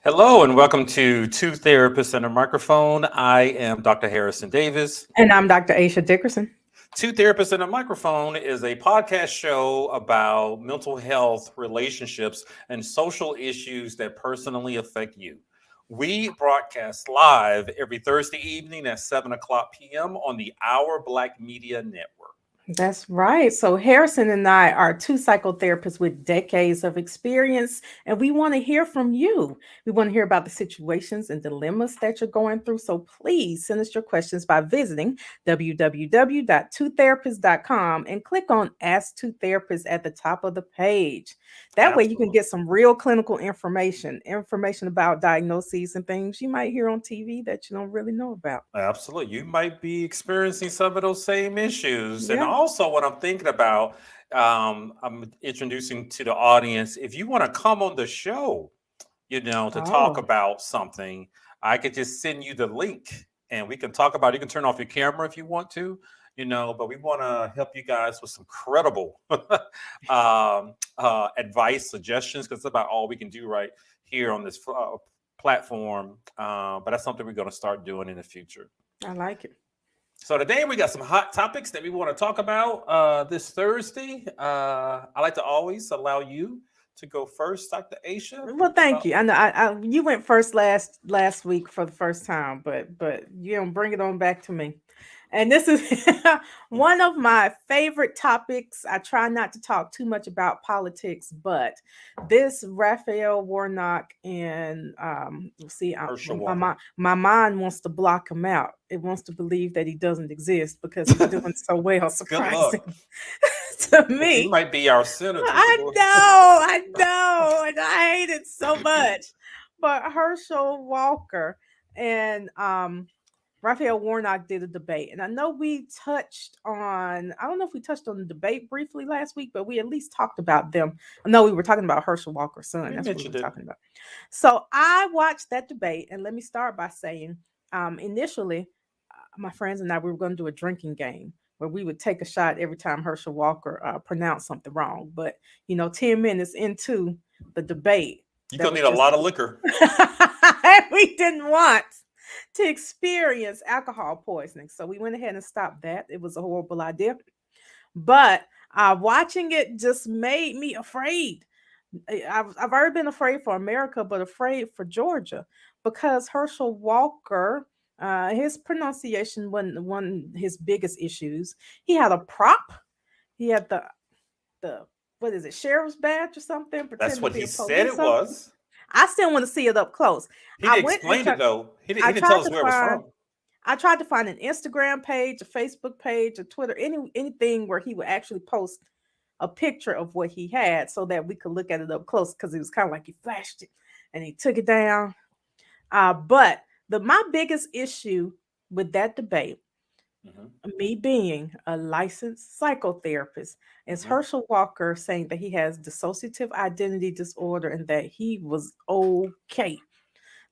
Hello and welcome to Two Therapists and a Microphone. I am Dr. Harrison Davis. And I'm Dr. Aisha Dickerson. Two Therapists and a Microphone is a podcast show about mental health, relationships, and social issues that personally affect you. We broadcast live every Thursday evening at 7 o'clock p.m. on the Our Black Media Network. That's right. So Harrison and I are two psychotherapists with decades of experience, and we want to hear from you. We want to hear about the situations and dilemmas that you're going through. So please send us your questions by visiting www.twotherapists.com and click on Ask Two Therapists at the top of the page. That way you can get some real clinical information about diagnoses and things you might hear on TV that you don't really know about. Absolutely. You might be experiencing some of those same issues. And Yeah. also, what I'm thinking about, I'm introducing to the audience, if you want to come on the show, to talk Oh, about something, I could just send you the link and we can talk about it. You can turn off your camera if you want to, but we want to help you guys with some credible advice, suggestions, because it's about all we can do right here on this platform. But that's something we're going to start doing in the future. I like it. So today we got some hot topics that we want to talk about this Thursday. I like to always allow you to go first, Dr. Aisha. Well, thank you. I know you went first last week for the first time, but bring it on back to me. And this is one of my favorite topics. I try not to talk too much about politics, but this Raphael Warnock and Herschel my, Walker. my mind wants to block him out. It wants to believe that he doesn't exist because he's doing so well. Good luck. Surprising to me. He might be our senator. I know, and I hate it so much. But Herschel Walker and Raphael Warnock did a debate, and I know we touched on. I don't know if we touched on the debate briefly last week, but we at least talked about them. No, we were talking about Herschel Walker's son. We That's what we mentioned were it. talking about. So I watched that debate, and let me start by saying, initially, my friends and I we were going to do a drinking game where we would take a shot every time Herschel Walker pronounced something wrong. But 10 minutes into the debate, You're that going to was need a lot of liquor. we didn't want to experience alcohol poisoning. So we went ahead and stopped that. It was a horrible idea. But watching it just made me afraid. I've already been afraid for America, but afraid for Georgia because Herschel Walker, his pronunciation wasn't one of his biggest issues. He had a prop. He had the what is it, sheriff's badge or something? That's Pretending what to be he a said police it officer. was. I still want to see it up close. He I didn't went and explain it, though. He I didn't tell tried us to where it was find from. I tried to find an Instagram page, a Facebook page, a Twitter, anything where he would actually post a picture of what he had so that we could look at it up close because it was kind of like he flashed it and he took it down. But my biggest issue with that debate, me being a licensed psychotherapist, is Mhm. Herschel Walker saying that he has dissociative identity disorder and that he was okay,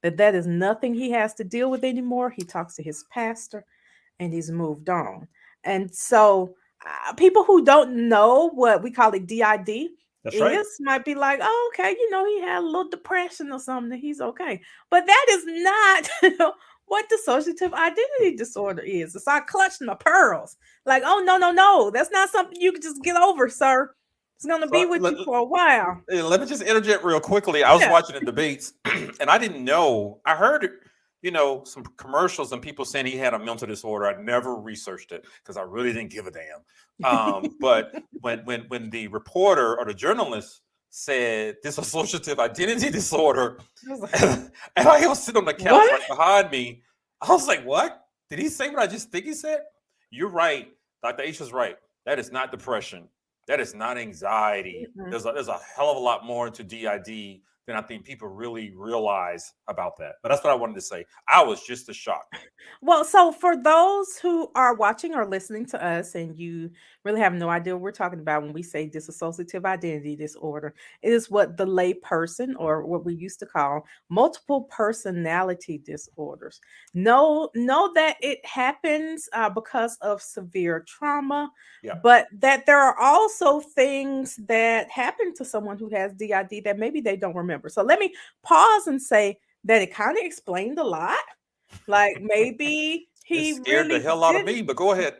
that is nothing he has to deal with anymore. He talks to his pastor and he's moved on. And so people who don't know what we call it DID That's right. is might be like, oh, okay, he had a little depression or something. He's okay. But that is not what dissociative identity disorder is. So I clutched my pearls. Like, oh, no. That's not something you can just get over, sir. It's going to be So with you for a while. let me just interject real quickly. I was Yeah. watching the debates and I didn't know. I heard, some commercials and people saying he had a mental disorder. I never researched it because I really didn't give a damn. But when the reporter or the journalist said dissociative identity disorder, and I was sitting on the couch What? right behind me, I was like, what? Did he say what I just think he said? You're right. Dr. Aisha's right. That is not depression. That is not anxiety. Mm-mm. There's a hell of a lot more into DID than I think people really realize about that. But that's what I wanted to say. I was just as shocked. Well, so for those who are watching or listening to us and you really have no idea what we're talking about when we say dissociative identity disorder, it is what the lay person or what we used to call multiple personality disorders. Know that it happens because of severe trauma, Yeah. but that there are also things that happen to someone who has DID that maybe they don't remember remember. So let me pause and say that it kind of explained a lot. Like maybe It he scared the really hell out of didn't. me, but go ahead.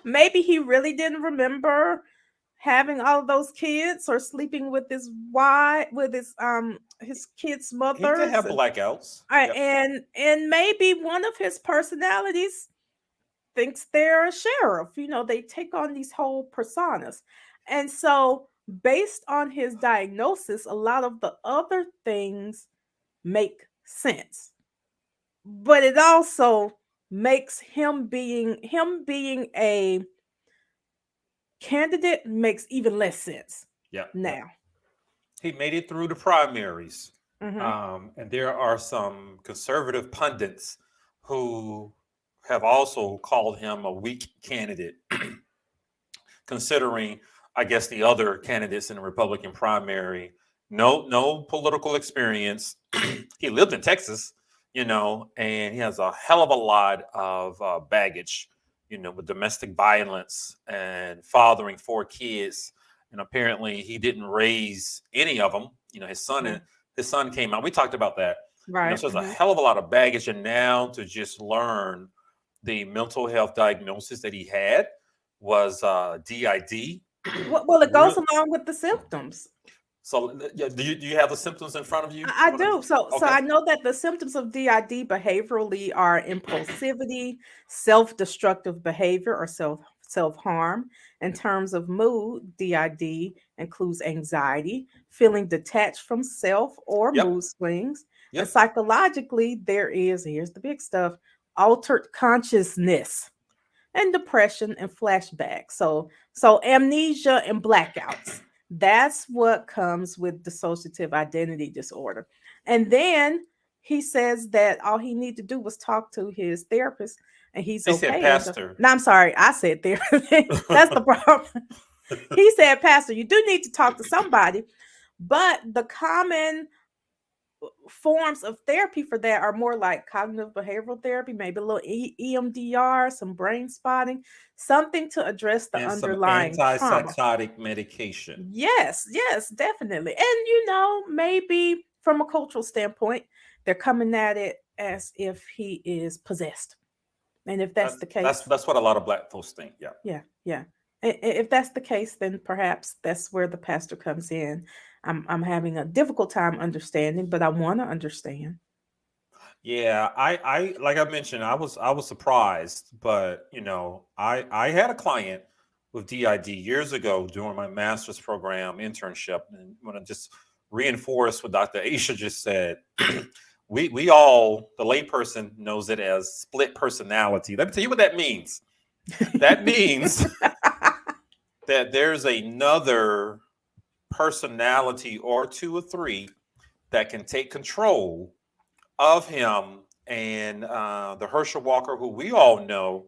Maybe he really didn't remember having all of those kids or sleeping with his kids' He could mothers, have blackouts. Yep. and maybe one of his personalities thinks they're a sheriff. They take on these whole personas. And so, based on his diagnosis, a lot of the other things make sense. But it also makes him being a candidate makes even less sense Yep. Yep. now. He made it through the primaries. Hmm. And there are some conservative pundits who have also called him a weak candidate, considering, I guess, the other candidates in the Republican primary. No political experience. He lived in Texas, and he has a hell of a lot of baggage, with domestic violence and fathering 4 kids. And apparently, he didn't raise any of them. His son came out. We talked about that. Right. So there's a hell of a lot of baggage, and now to just learn the mental health diagnosis that he had was DID. Well, it goes along with the symptoms. So, yeah, do you have the symptoms in front of you? I do. So Okay. I know that the symptoms of DID behaviorally are impulsivity, self-destructive behavior, or self-harm. In terms of mood, DID includes anxiety, feeling detached from self or Yep. mood swings. And Yep. psychologically, here's the big stuff, altered consciousness and depression and flashbacks. So amnesia and blackouts. That's what comes with dissociative identity disorder. And then he says that all he needed to do was talk to his therapist and he's They said okay. pastor. No, I'm sorry, I said therapist. That's the problem. He said, Pastor, you do need to talk to somebody, but the common forms of therapy for that are more like cognitive behavioral therapy, maybe a little EMDR, some brain spotting, something to address the And some underlying trauma. antipsychotic medication. Yes, definitely. And maybe from a cultural standpoint, they're coming at it as if he is possessed. And if that's That's the that's case, that's what a lot of Black folks think. Yeah. yeah. If that's the case, then perhaps that's where the pastor comes in. I'm having a difficult time understanding, but I want to understand. Yeah, I like I mentioned, I was surprised, but I had a client with DID years ago during my master's program internship, and want to just reinforce what Dr. Aisha just said. We all, the layperson knows it as split personality. Let me tell you what that means. That means that there's another personality or two or three that can take control of him, and the Herschel Walker, who we all know,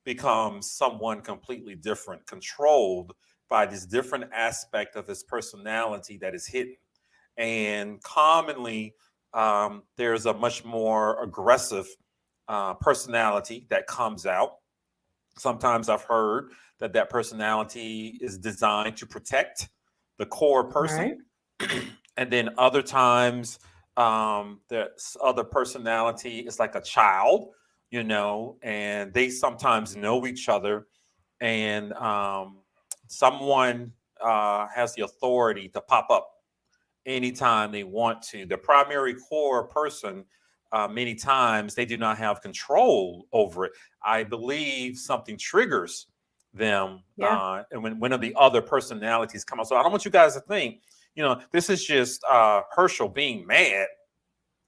becomes someone completely different, controlled by this different aspect of his personality that is hidden. And commonly, there's a much more aggressive personality that comes out. Sometimes I've heard that personality is designed to protect the core person. Right. And then other times, the other personality is like a child, and they sometimes know each other, and someone has the authority to pop up anytime they want to. The primary core person, many times they do not have control over it. I believe something triggers them, Yeah. and when one of the other personalities come out. So I don't want you guys to think, this is just Herschel being mad.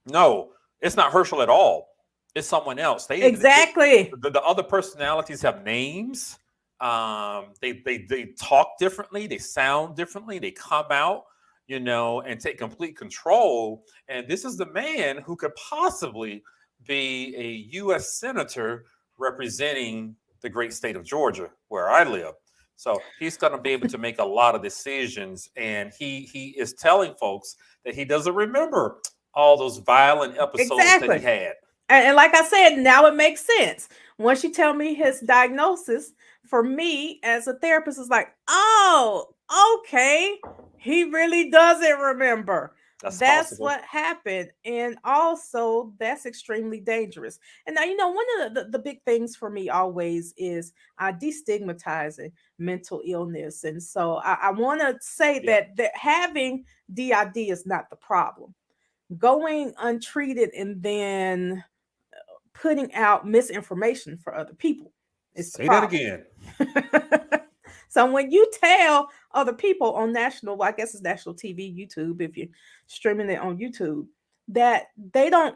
No, it's not Herschel at all. It's someone else. Exactly. The other personalities have names. They talk differently. They sound differently. They come out, and take complete control. And this is the man who could possibly be a U.S. senator representing the great state of Georgia, where I live. So he's going to be able to make a lot of decisions, and he is telling folks that he doesn't remember all those violent episodes that he Exactly. had. And like I said, now it makes sense. Once you tell me his diagnosis, for me as a therapist, it's like, oh, okay, he really doesn't remember. That's That's possible. what happened. And also, that's extremely dangerous. And now, one of the big things for me always is destigmatizing mental illness. And so I want to say Yeah. that having DID is not the problem. Going untreated and then putting out misinformation for other people is the Say that problem. again. So when you tell other people on national, well, I guess it's national TV, YouTube, if you're streaming it on YouTube, that they don't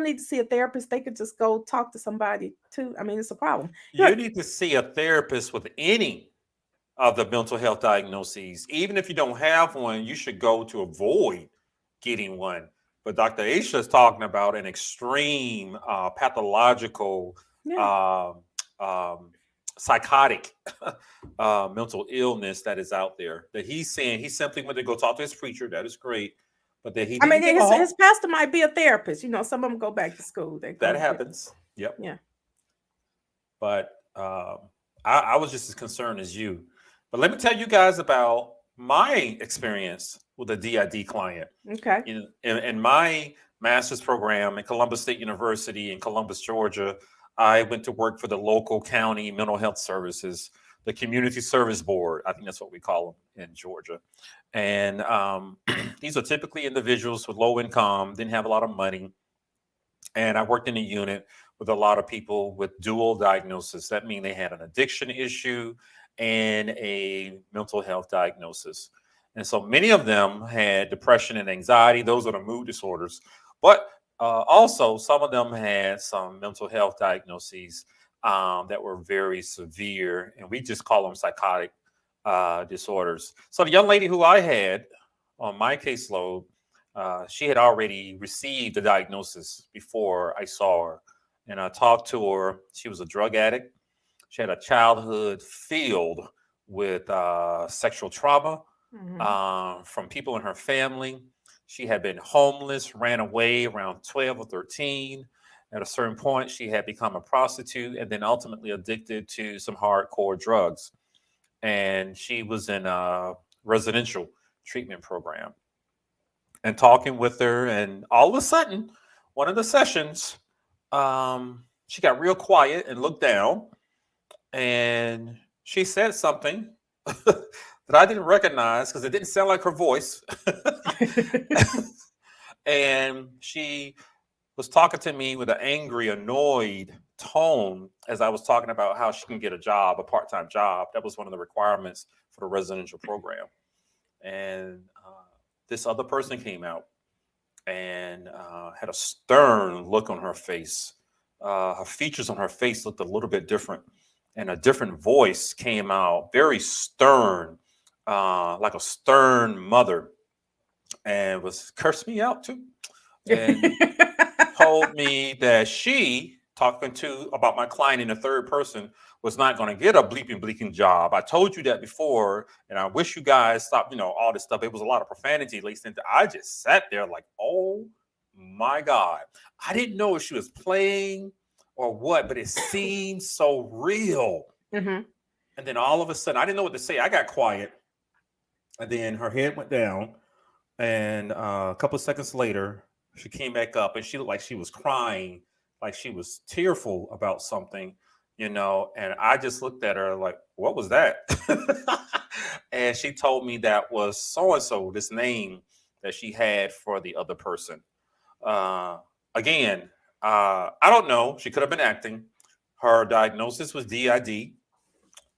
need to see a therapist, they could just go talk to somebody too. I mean, it's a problem. You need to see a therapist with any of the mental health diagnoses. Even if you don't have one, you should go to avoid getting one. But Dr. Aisha is talking about an extreme pathological, Yeah. um, um, psychotic mental illness that is out there. That he's saying he simply went to go talk to his preacher. That is great. But that he I mean, didn't give a his pastor might be a therapist. Some of them go back to school. They that go, yeah, happens. Yep. yeah. But I was just as concerned as you. But let me tell you guys about my experience with a DID client. Okay. In my master's program at Columbus State University in Columbus, Georgia, I went to work for the local county mental health services, the Community Service Board. I think that's what we call them in Georgia. And these are typically individuals with low income, didn't have a lot of money. And I worked in a unit with a lot of people with dual diagnosis. That means they had an addiction issue and a mental health diagnosis. And so many of them had depression and anxiety. Those are the mood disorders. But also, some of them had some mental health diagnoses that were very severe. And we just call them psychotic disorders. So the young lady who I had on my caseload, she had already received the diagnosis before I saw her. And I talked to her. She was a drug addict. She had a childhood filled with sexual trauma Mm-hmm. from people in her family. She had been homeless, ran away around 12 or 13. At a certain point, she had become a prostitute and then ultimately addicted to some hardcore drugs. And she was in a residential treatment program. And talking with her, and all of a sudden, one of the sessions, she got real quiet and looked down, and she said something that I didn't recognize because it didn't sound like her voice. And she was talking to me with an angry, annoyed tone as I was talking about how she can get a job, a part-time job. That was one of the requirements for the residential program. And this other person came out and had a stern look on her face. Her features on her face looked a little bit different, and a different voice came out, very stern, like a stern mother, and was cursed me out too, and told me that she talking to about my client in the third person was not going to get a bleeping job. I told you that before, and I wish you guys stopped, all this stuff. It was a lot of profanity laced into. I just sat there like, oh my God. I didn't know if she was playing or what, but it seemed so real. Mm-hmm. And then all of a sudden, I didn't know what to say. I got quiet. And then her head went down. And a couple of seconds later, she came back up and she looked like she was crying, like she was tearful about something, And I just looked at her like, what was that? And she told me that was so and so, this name that she had for the other person. Again, I don't know. She could have been acting. Her diagnosis was DID.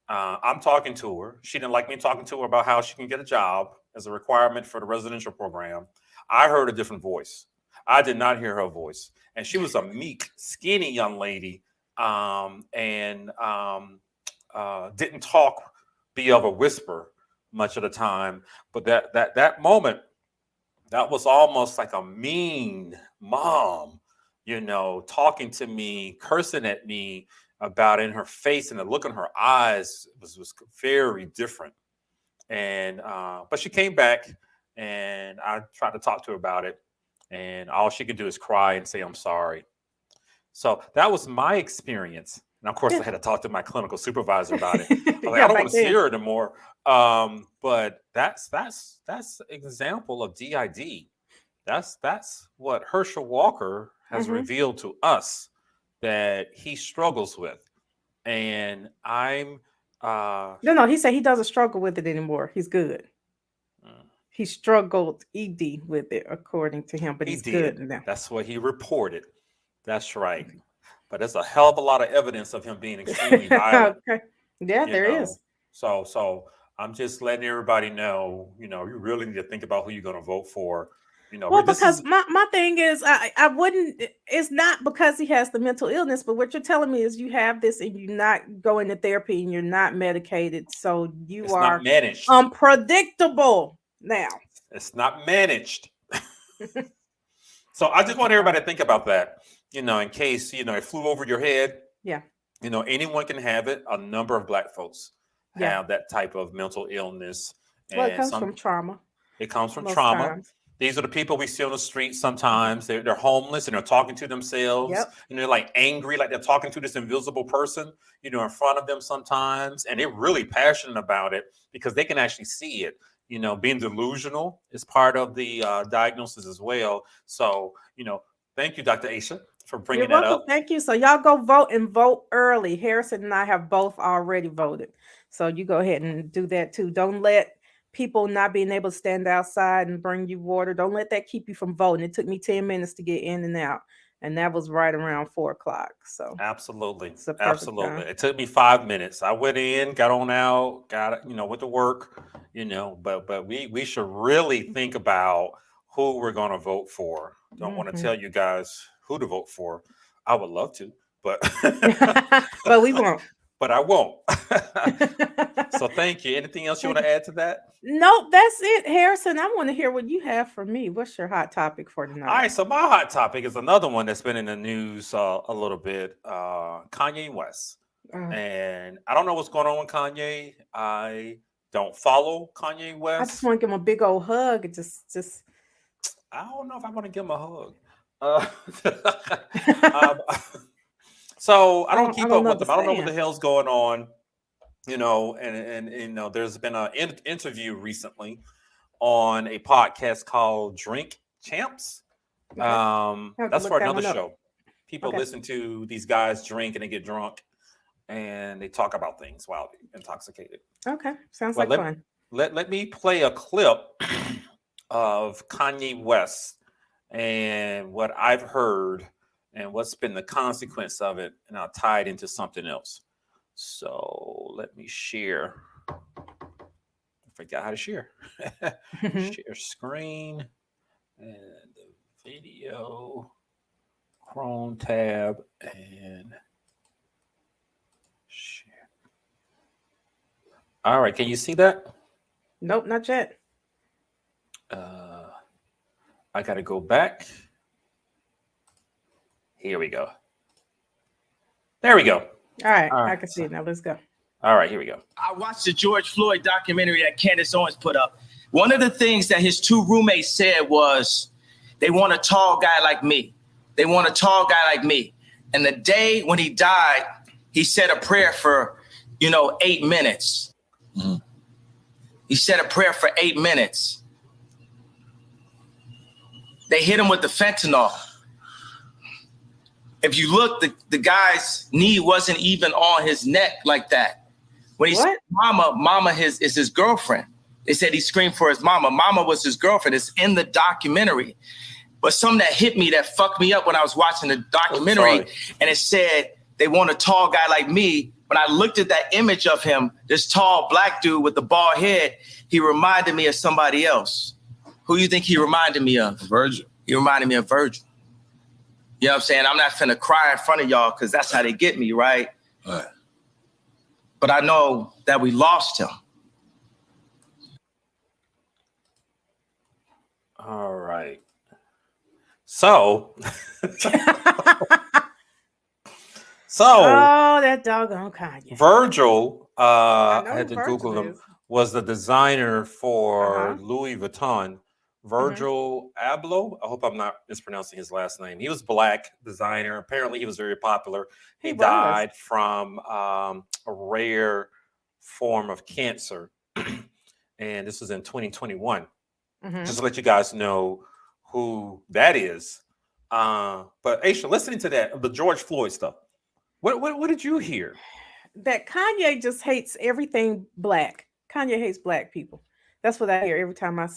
I'm talking to her. She didn't like me talking to her about how she can get a job as a requirement for the residential program. I heard a different voice. I did not hear her voice. And she was a meek, skinny young lady, and didn't talk be of a whisper much of the time. But that moment, that was almost like a mean mom, talking to me, cursing at me about in her face, and the look in her eyes was very different. And but she came back, and I tried to talk to her about it, and all she could do is cry and say, I'm sorry. So that was my experience And of course, I had to talk to my clinical supervisor about it. I was like, Yeah, I don't back want to see then. her anymore. But that's example of DID. That's what Herschel Walker has Mhm. revealed to us that he struggles with. And I'm No, he said he doesn't struggle with it anymore. He's good. mm, He struggled ED with it, according to him, but he he's did. good now. That's what he reported. That's right. But there's a hell of a lot of evidence of him being extremely violent, Okay. Yeah, you there know. is. So I'm just letting everybody know, you really need to think about who you're going to vote for. Well, This because is my thing is, I wouldn't. It's not because he has the mental illness, but what you're telling me is you have this and you're not going to therapy and you're not medicated, so you it's not are managed. unpredictable now. It's not managed. So I just want everybody to think about that, in case, it flew over your head. Yeah, Anyone can have it. A number of Black folks yeah. have that type of mental illness, Well, it and comes from trauma it comes from most trauma. times. These are the people we see on the street sometimes. They're homeless and they're talking to themselves, Yep. and they're like angry, like they're talking to this invisible person, in front of them sometimes. And they're really passionate about it because they can actually see it. Being delusional is part of the diagnosis as well. So, thank you, Dr. Aisha, for You're bringing that welcome. up. Thank you. So y'all go vote and vote early. Harrison and I have both already voted. So you go ahead and do that too. Don't let people not being able to stand outside and bring you water. Don't let that keep you from voting. It took me 10 minutes to get in and out. And that was right around 4 o'clock. So Absolutely. it's a perfect Absolutely. time. It took me 5 minutes. I went in, got on out, got, went to work, but we should really think about who we're going to vote for. Don't want to Mhm. tell you guys who to vote for. I would love to, but But we won't. but I won't. So thank you. Anything else you Thank want you. to add to that? Nope, that's it, Harrison. I want to hear what you have for me. What's your hot topic for All tonight? right, so my hot topic is another one that's been in the news a little bit. Kanye West, Uh, and I don't know what's going on with Kanye. I don't follow Kanye I just West. want to give him a big old hug. And just. I don't know if I want to give him a hug. um, so I don't I keep up don't with them. I don't know what understand. the hell's going on. And there's been an interview recently on a podcast called Drink Champs. Okay. I have to That's look for that another one up. show. People Okay. listen to these guys drink and they get drunk and they talk about things while intoxicated. Okay. Sounds Well, like fun. let me play a clip of Kanye West and what I've heard and what's been the consequence of it, and I'll tie it into something else. So let me share. I forgot how to share. Share screen and the video, Chrome tab, and share. All right, can you see that? Nope, not yet. Uh, I got to go back. Here we go. There we go. All right. All I right. can see it now. Let's go. All right, here we go. I watched the George Floyd documentary that Candace Owens put up. One of the things that his two roommates said was, they want a tall guy like me. They want a tall guy like me. And the day when he died, he said a prayer for, 8 minutes. Mm-hmm. He said a prayer for 8 minutes. They hit him with the fentanyl. If you look, the guy's knee wasn't even on his neck like that. When he said mama is his girlfriend. They said he screamed for his mama. Mama was his girlfriend. It's in the documentary. But something that hit me, that fucked me up when I was watching the documentary, and it said, they want a tall guy like me. When I looked at that image of him, this tall Black dude with the bald head, he reminded me of somebody else. Who do you think he reminded me of? Virgil. He reminded me of Virgil. You know what I'm saying? I'm not finna cry in front of y'all because that's how they get me, right? Right. But I know that we lost him. All right. So, Oh, that doggone Kanye. Virgil, I I know had who to Google Virgil him, is. was the designer for Uh-huh. Louis Vuitton, Virgil Abloh. I hope I'm not mispronouncing his last name. He was black designer. Apparently, he was very popular. He was. died from a rare form of cancer, and this was in 2021. Just to let you guys know who that is. But Aisha, listening to that, the George Floyd stuff, what did you hear? That Kanye just hates everything black. Kanye hates black people. That's what I hear every time I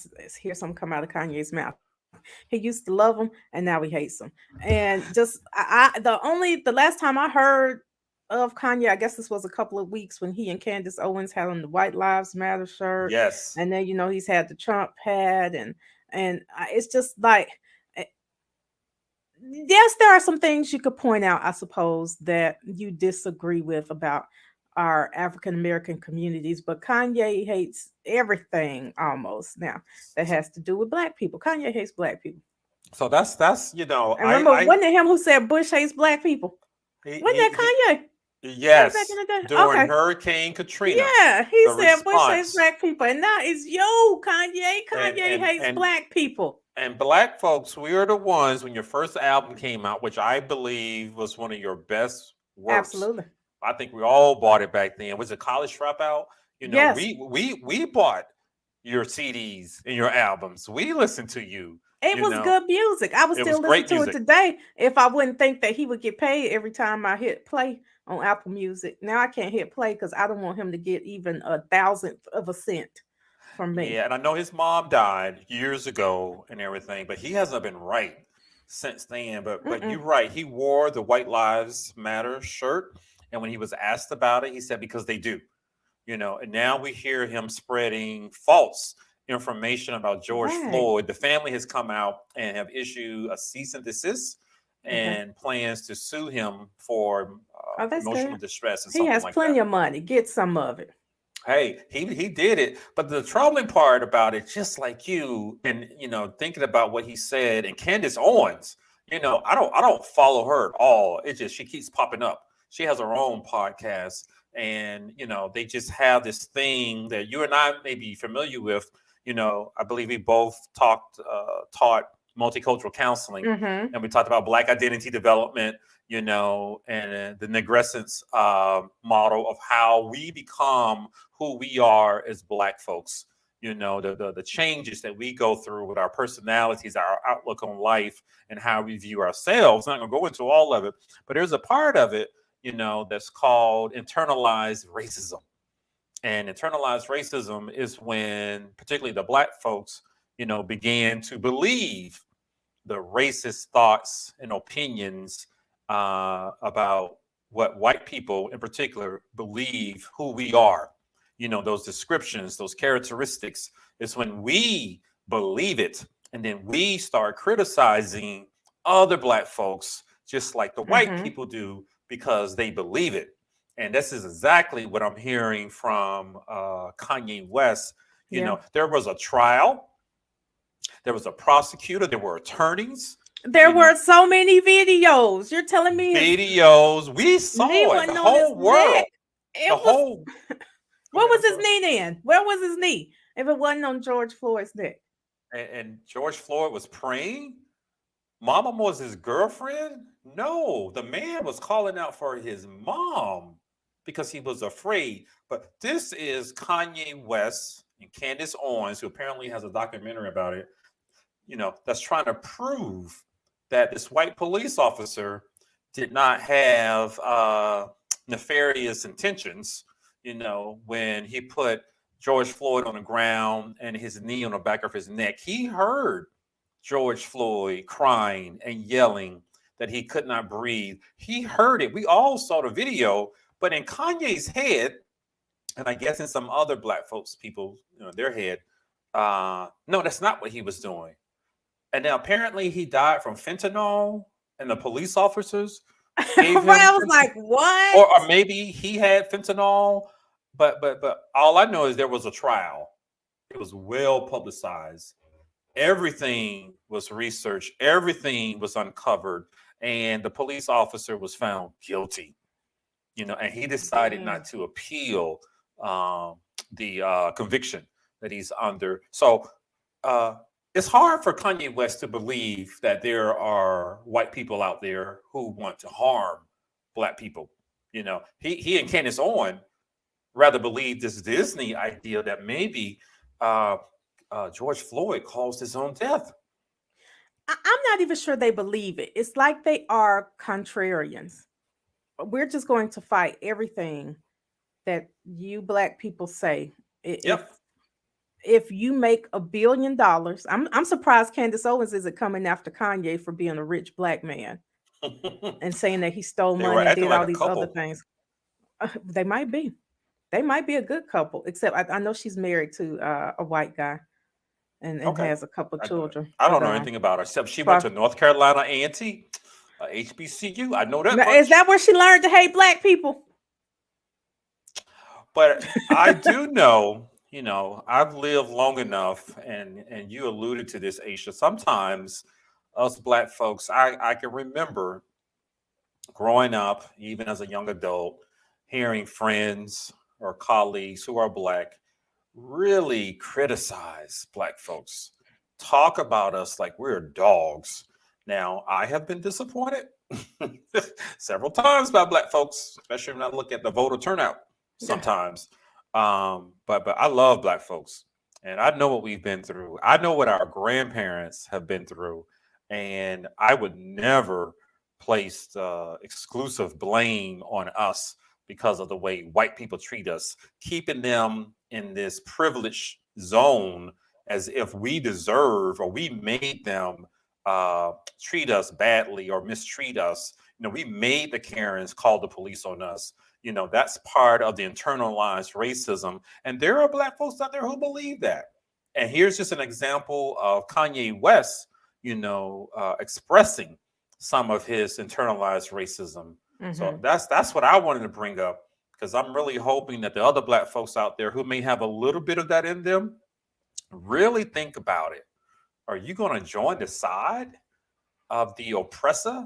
hear something come out of Kanye's mouth. He used to love them, and now he hates them. And just the last time I heard of Kanye, I guess this was a couple of weeks when he and Candace Owens had on the White Lives Matter shirt, Yes. and then he's had the Trump hat, and it's just like, yes, there are some things you could point out, I suppose, that you disagree with about our African American communities, but Kanye hates everything almost now that has to do with black people. Kanye hates black people. So that's And remember, wasn't it him who said Bush hates black people? Wasn't that Kanye? Yes, back in the day? during Okay. Hurricane Katrina. Yeah, he the said Bush hates response. black people, and now it's Kanye. Kanye hates black people. And black folks, we are the ones when your first album came out, which I believe was one of your best works. Absolutely. I think we all bought it back then. Was it College Dropout? Yes. we bought your CDs and your albums. We listened to you. It was good music. I would still listen to it today if I wouldn't think that he would get paid every time I hit play on Apple Music. Now I can't hit play because I don't want him to get even 1,000th of a cent from me. Yeah, and I know his mom died years ago and everything, but he hasn't been right since then. But you're right. He wore the White Lives Matter shirt, and when he was asked about it, he said because they do. And now we hear him spreading false information about George Floyd. The family has come out and have issued a cease and desist and plans to sue him for emotional distress. And he has plenty of money. Get some of it. Hey, he did it. But the troubling part about it, just like you, and thinking about what he said, and Candace Owens, I don't follow her at all. It's just she keeps popping up. She has her own podcast, and they just have this thing that you and I may be familiar with. I believe we both taught multicultural counseling, and we talked about Black identity development, and the negrescence model of how we become who we are as Black folks. The changes that we go through with our personalities, our outlook on life, and how we view ourselves. I'm not going to go into all of it, but there's a part of it, that's called internalized racism. And internalized racism is when particularly the Black folks, began to believe the racist thoughts and opinions about what white people in particular believe who we are. Those descriptions, those characteristics, is when we believe it. And then we start criticizing other Black folks, just like the white people do, because they believe it. And this is exactly what I'm hearing from Kanye West. There was a trial. There was a prosecutor. There were attorneys. There were so many videos. You're telling me videos. We saw it. The whole world. What was his knee then? Where was his knee? If it wasn't on George Floyd's neck. And George Floyd was praying. Mama was his girlfriend. No, the man was calling out for his mom because he was afraid. But this is Kanye West and Candace Owens, who apparently has a documentary about it, that's trying to prove that this white police officer did not have nefarious intentions, when he put George Floyd on the ground and his knee on the back of his neck. He heard George Floyd crying and yelling that he could not breathe. He heard it. We all saw the video, but in Kanye's head, and I guess in some other Black folks, people, their head, no, that's not what he was doing. And now apparently he died from fentanyl, and the police officers gave him I was like, what? Or maybe he had fentanyl, but all I know is there was a trial. It was well publicized. Everything was researched. Everything was uncovered, and the police officer was found guilty. And he decided not to appeal the conviction that he's under. So it's hard for Kanye West to believe that there are white people out there who want to harm black people. You know, he and Candace Owen rather believe this Disney idea that maybe uh, George Floyd caused his own death. I'm not even sure they believe it. It's like they are contrarians. We're just going to fight everything that you black people say. If Yep. if you make $1 billion, I'm surprised Candace Owens isn't coming after Kanye for being a rich black man and saying that he stole They were money and acting did like all a these other couple. things. They might be. They might be a good couple, except I know she's married to a white guy and Okay. has a couple of I, children. I don't But know anything about her except she went pro- to North Carolina A&T, HBCU. I know that now, is much. that where she learned to hate black people? But I do know, you know, I've lived long enough, and you alluded to this, Aisha. Sometimes us black folks, I can remember growing up, even as a young adult, hearing friends or colleagues who are black really criticize black folks, talk about us like we're dogs. Now, I have been disappointed several times by black folks, especially when I look at the voter turnout Yeah. sometimes. But I love black folks, and I know what we've been through. I know what our grandparents have been through, and I would never place exclusive blame on us because of the way white people treat us, keeping them in this privileged zone as if we deserve or we made them treat us badly or mistreat us. You know, we made the Karens call the police on us. You know, that's part of the internalized racism. And there are black folks out there who believe that. And here's just an example of Kanye West, you know, expressing some of his internalized racism. So Hmm. that's what I wanted to bring up because I'm really hoping that the other black folks out there who may have a little bit of that in them really think about it. Are you going to join the side of the oppressor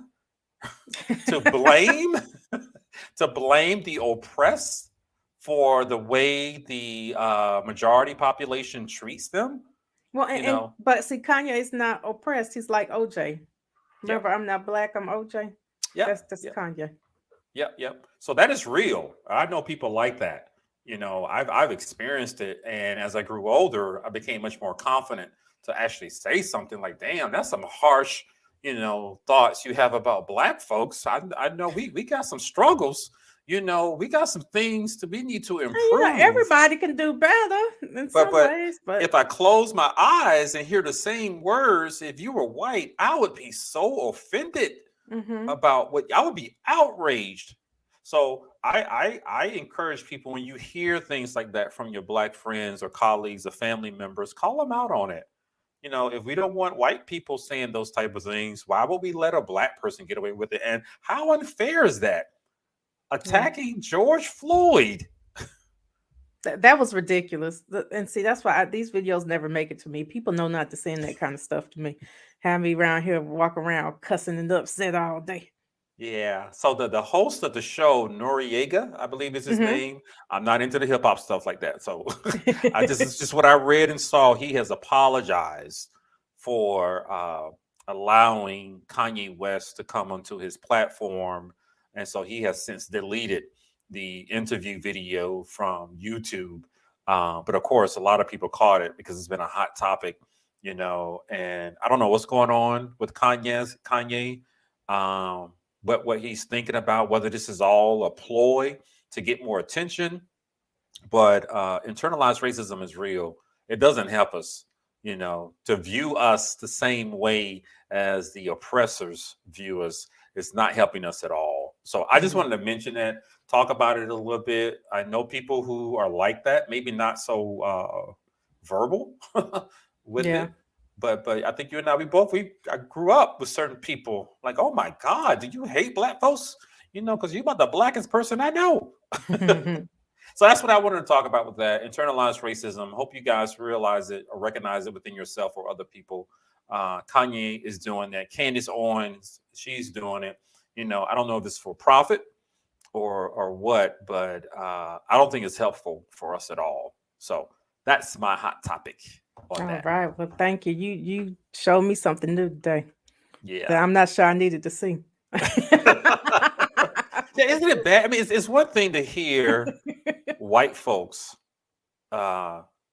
to blame to blame the oppressed for the way the majority population treats them? Well, You and know, but see, Kanye is not oppressed. He's like OJ. yep, Remember, I'm not black. I'm OJ. yep, That's yep. Kanye. Yep, yep. So that is real. I know people like that. You know, I've experienced it, and as I grew older, I became much more confident to actually say something like, "Damn, that's some harsh, you know, thoughts you have about black folks." I know we got some struggles. You know, we got some things that we need to And, you know, improve. everybody can do better in But some but ways. But if I close my eyes and hear the same words, if you were white, I would be so offended hmm about what I would be outraged. So I encourage people when you hear things like that from your black friends or colleagues or family members, call them out on it. You know, if we don't want white people saying those type of things, why would we let a black person get away with it? And how unfair is that? yeah, Attacking George Floyd. that was ridiculous. And see, that's why these videos never make it to me. People know not to send that kind of stuff to me. Have me around here walk around cussing and upset all day. Yeah. So the host of the show, Noriega, I believe is his Hmm. name. I'm not into the hip hop stuff like that. So I just it's just what I read and saw. He has apologized for allowing Kanye West to come onto his platform. And so he has since deleted the interview video from YouTube. But of course, a lot of people caught it because it's been a hot topic, you know, and I don't know what's going on with Kanye. What he's thinking about, whether this is all a ploy to get more attention. But internalized racism is real. It doesn't help us, you know, to view us the same way as the oppressors view us. It's not helping us at all. So I just Hmm. wanted to mention that, talk about it a little bit. I know people who are like that, maybe not so verbal with Yeah. it, but I think you and I, I grew up with certain people like, oh my God, do you hate black folks? You know, because you're about the blackest person I know. So that's what I wanted to talk about with that internalized racism. Hope you guys realize it or recognize it within yourself or other people. Kanye is doing that. Candace Owens, she's doing it. You know, I don't know if it's for profit or what, but I don't think it's helpful for us at all. So that's my hot topic. All on that. right. Well, thank you. You showed me something new today that Yeah. I'm not sure I needed to see. Yeah, isn't it bad? I mean, it's one thing to hear white folks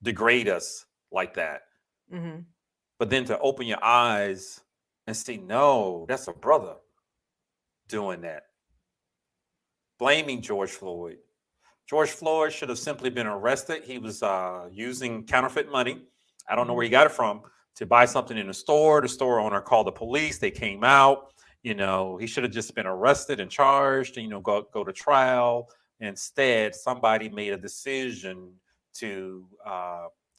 degrade us like that, Hmm. but then to open your eyes and see, no, that's a brother doing that, blaming George Floyd. George Floyd should have simply been arrested. He was using counterfeit money. I don't know where he got it from to buy something in the store. The store owner called the police. They came out. He should have just been arrested and charged and, go to trial. Instead, somebody made a decision to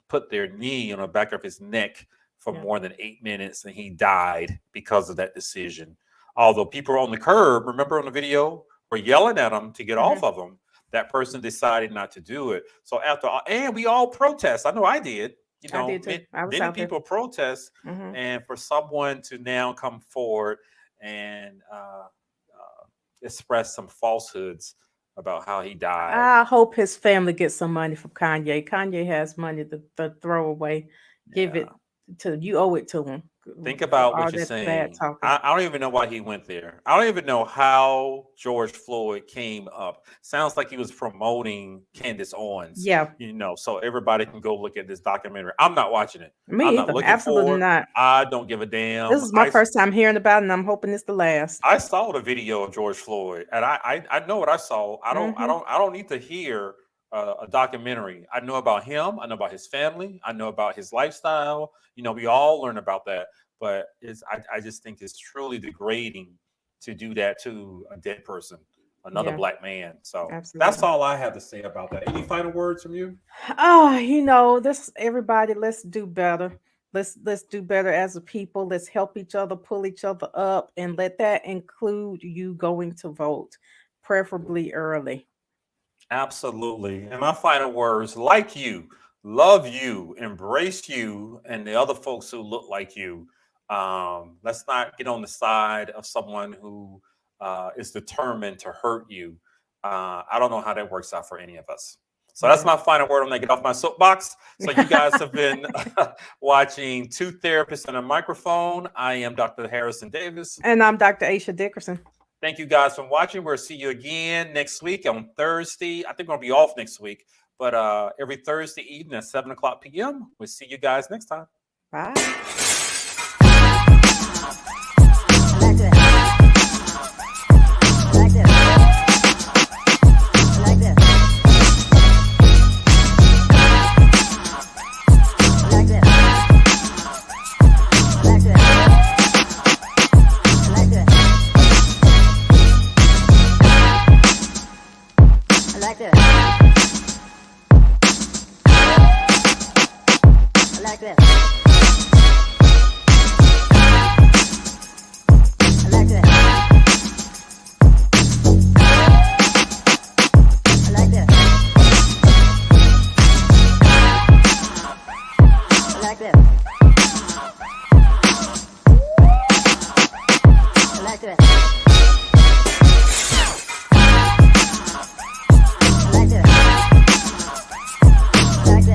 put their knee on the back of his neck for Yeah. more than 8 minutes, and he died because of that decision. Although people on the curb, remember on the video, were yelling at him to get off of him. That person decided not to do it. So after all, and we all protest. I know I did. I did too. I was Many out there. people protest, Mhm. and for someone to now come forward and express some falsehoods about how he died. I hope his family gets some money from Kanye. Kanye has money to throw away. Give it to you. Owe it to him. Think about all what you're that bad saying. talking. I don't even know why he went there. I don't even know how George Floyd came up. Sounds like he was promoting Candace Owens. Yeah. So everybody can go look at this documentary. I'm not watching it. Me I'm either. not looking Absolutely for it. not. I don't give a damn. This is my first time hearing about it, and I'm hoping it's the last. I saw the video of George Floyd, and I know what I saw. I don't need to hear a documentary. I know about him. I know about his family. I know about his lifestyle. We all learn about that. But I just think it's truly degrading to do that to a dead person, another Black man. So that's all I have to say about that. Any final words from you? This everybody. Let's do better. Let's do better as a people. Let's help each other, pull each other up, and let that include you going to vote, preferably early. Absolutely. And my final words: like you, love you, embrace you, and the other folks who look like you. Let's not get on the side of someone who is determined to hurt you. I don't know how that works out for any of us. So that's my final word. I'm going to get off my soapbox. So you guys have been watching Two Therapists and a Microphone. I am Dr. Harrison Davis. And I'm Dr. Aisha Dickerson. Thank you guys for watching. We'll see you again next week on Thursday. I think we're going to be off next week. But every Thursday evening at 7:00 p.m. We'll see you guys next time. Bye. like that.